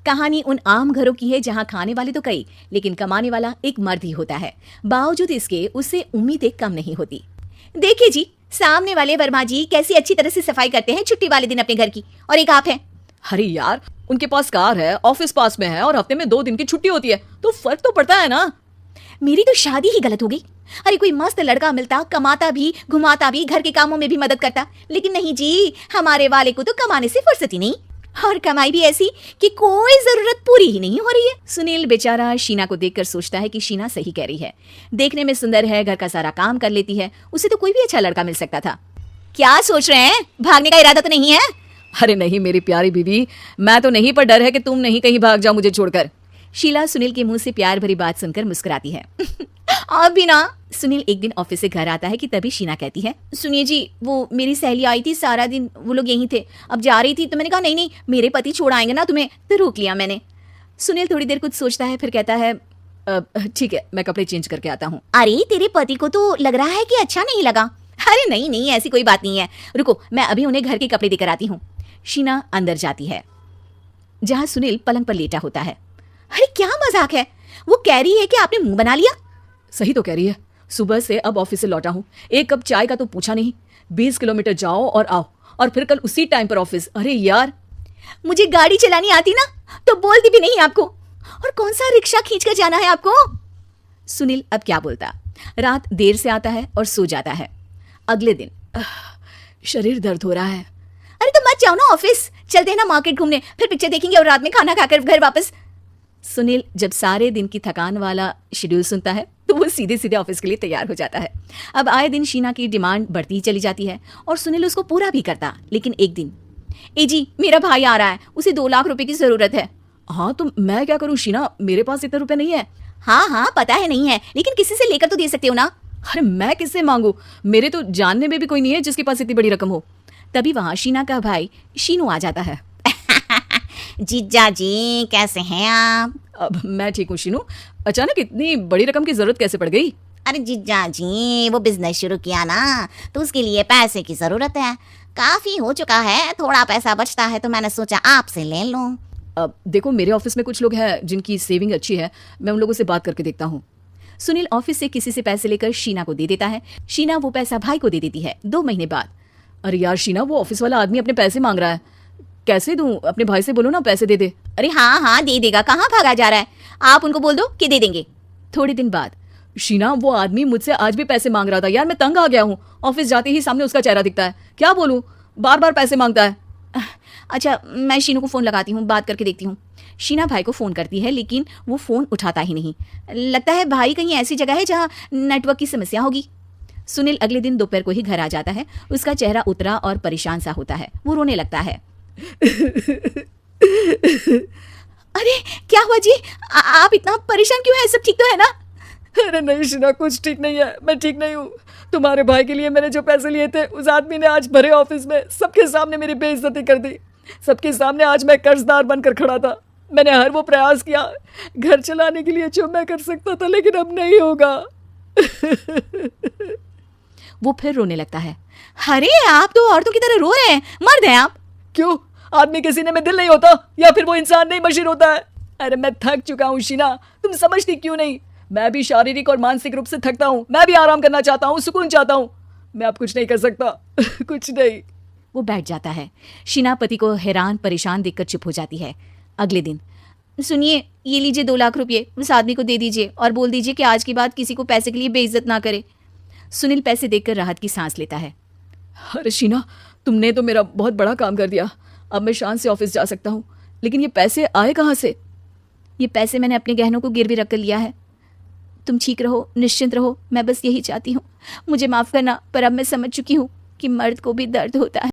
कहानी उन आम घरों की है जहां खाने वाले तो कई, लेकिन कमाने वाला एक मर्द ही होता है। बावजूद इसके उससे उम्मीदें कम नहीं होती। देखिए जी, सामने वाले वर्मा जी कैसी अच्छी तरह से सफाई करते हैं छुट्टी वाले दिन अपने घर की, और एक आप हैं। अरे यार, उनके पास कार है, ऑफिस पास में है और हफ्ते में 2 दिन की छुट्टी होती है, तो फर्क तो पड़ता है ना। मेरी तो शादी ही गलत हो गई। अरे कोई मस्त लड़का मिलता, कमाता भी, घुमाता भी, घर के कामों में भी मदद करता, लेकिन नहीं जी, हमारे वाले को तो कमाने से फुर्सत ही नहीं, और कमाई भी ऐसी कि कोई जरूरत पूरी ही नहीं हो रही है। सुनील बेचारा शीना को देखकर सोचता है कि शीना सही कह रही है। देखने में सुंदर है, घर का सारा काम कर लेती है, उसे तो कोई भी अच्छा लड़का मिल सकता था। क्या सोच रहे हैं? भागने का इरादा तो नहीं है? अरे नहीं मेरी प्यारी बीवी, मैं तो नहीं, पर डर है कि तुम नहीं कहीं भाग जाओ मुझे छोड़कर। शीला सुनील के मुंह से प्यार भरी बात सुनकर मुस्कुराती है। आप भी ना। सुनील एक दिन ऑफिस से घर आता है कि तभी शीना कहती है, सुनिए जी, वो मेरी सहेली आई थी, सारा दिन वो लोग यहीं थे, अब जा रही थी तो मैंने कहा नहीं नहीं, मेरे पति छोड़ आएंगे ना तुम्हें, तो रोक लिया मैंने। सुनील थोड़ी देर कुछ सोचता है, फिर कहता है, ठीक है, मैं कपड़े चेंज करके आता हूँ। अरे तेरे पति को तो लग रहा है कि अच्छा नहीं लगा। अरे नहीं नहीं, ऐसी कोई बात नहीं है, रुको मैं अभी उन्हें घर के कपड़े देकर आती हूँ। शीना अंदर जाती है जहाँ सुनील पलंग पर लेटा होता है। अरे क्या मजाक है, वो कह रही है कि आपने मुंह बना लिया। सही तो कह रही है, सुबह से अब ऑफिस से लौटा हूँ, 1 कप चाय का तो पूछा नहीं। 20 किलोमीटर जाओ और आओ, और फिर कल उसी टाइम पर ऑफिस। अरे यार, मुझे गाड़ी चलानी आती ना तो बोलती भी नहीं आपको, और कौन सा रिक्शा खींच कर जाना है आपको। सुनील अब क्या बोलता। रात देर से आता है और सो जाता है। अगले दिन, शरीर दर्द हो रहा है। अरे तो मत जाओ ना ऑफिस, चलते हैं ना मार्केट घूमने, फिर पिक्चर देखेंगे और रात में खाना खाकर घर वापस। सुनील जब सारे दिन की थकान वाला शेड्यूल सुनता है तो वो सीधे सीधे ऑफिस के लिए तैयार हो जाता है। अब आए दिन शीना की डिमांड बढ़ती ही चली जाती है और सुनील उसको पूरा भी करता। लेकिन एक दिन, ए जी मेरा भाई आ रहा है, उसे 2 लाख रुपए की जरूरत है। हाँ तो मैं क्या करूँ शीना, मेरे पास इतने रुपए नहीं है। हाँ हाँ पता है नहीं है, लेकिन किसी से लेकर तो दे सकते हो ना। अरे मैं किससे मांगू, मेरे तो जानने में भी कोई नहीं है जिसके पास इतनी बड़ी रकम हो। तभी वहां शीना का भाई शीनू आ जाता है। जीजा जी कैसे हैं आप? अब मैं ठीक हूँ शीनू, अचानक इतनी बड़ी रकम की जरूरत कैसे पड़ गई? अरे जीजा जी, वो बिजनेस शुरू किया ना, तो उसके लिए पैसे की जरूरत है। काफी हो चुका है, थोड़ा पैसा बचता है तो मैंने सोचा आपसे ले लूं। अब देखो, मेरे ऑफिस में कुछ लोग हैं जिनकी सेविंग अच्छी है, मैं उन लोगों से बात करके देखता हूँ। सुनील ऑफिस से किसी से पैसे लेकर शीना को दे देता है। शीना वो पैसा भाई को दे देती है। 2 महीने बाद, अरे यार शीना, वो ऑफिस वाला आदमी अपने पैसे मांग रहा है, कैसे दूं? अपने भाई से बोलो ना पैसे दे दे। अरे हाँ हाँ दे देगा, कहाँ भागा जा रहा है, आप उनको बोल दो कि दे देंगे। थोड़े दिन बाद, शीना, वो आदमी मुझसे आज भी पैसे मांग रहा था यार, मैं तंग आ गया हूँ। ऑफिस जाते ही सामने उसका चेहरा दिखता है, क्या बोलूं, बार बार पैसे मांगता है। अच्छा मैं शीनू को फोन लगाती हूँ, बात करके देखती हूँ। शीना भाई को फोन करती है, लेकिन वो फोन उठाता ही नहीं। लगता है भाई कहीं ऐसी जगह है जहाँ नेटवर्क की समस्या होगी। सुनील अगले दिन दोपहर को ही घर आ जाता है। उसका चेहरा उतरा और परेशान सा होता है। वो रोने लगता है। अरे क्या हुआ जी, आप इतना परेशान क्यों हैं? सब ठीक तो है ना? अरे नहीं शीना, कुछ ठीक नहीं है, मैं ठीक नहीं हूँ। तुम्हारे भाई के लिए मैंने जो पैसे लिए थे, उस आदमी ने आज भरे ऑफिस में सबके सामने मेरी बेइज्जती कर दी। सबके सामने आज मैं कर्जदार बनकर खड़ा था। मैंने हर वो प्रयास किया घर चलाने के लिए जो मैं कर सकता था, लेकिन अब नहीं होगा। वो फिर रोने लगता है। अरे आप तो औरतों की तरह रो रहे हैं, मर्द हैं आप। क्यों, आदमी के सीने में दिल नहीं होता, या फिर वो इंसान नहीं मशीन होता है? अरे मैं थक चुका हूँ शीना, तुम समझती क्यों नहीं? मैं भी शारीरिक और मानसिक रूप से थकता हूँ, मैं भी आराम करना चाहता हूँ, सुकून चाहता हूँ। मैं अब कुछ नहीं कर सकता। कुछ नहीं। वो बैठ जाता है। शीना पति को हैरान परेशान देखकर चुप हो जाती है। अगले दिन, सुनिए ये लीजिए 2 लाख रुपये, उस आदमी को दे दीजिए और बोल दीजिए कि आज के बाद किसी को पैसे के लिए बेइज्जत ना करे। सुनील पैसे देखकर राहत की सांस लेता है। अरे शीना, तुमने तो मेरा बहुत बड़ा काम कर दिया, अब मैं शान से ऑफिस जा सकता हूँ। लेकिन ये पैसे आए कहाँ से? ये पैसे मैंने अपने गहनों को गिरवी रख कर लिया है। तुम ठीक रहो, निश्चिंत रहो, मैं बस यही चाहती हूँ। मुझे माफ़ करना, पर अब मैं समझ चुकी हूँ कि मर्द को भी दर्द होता है।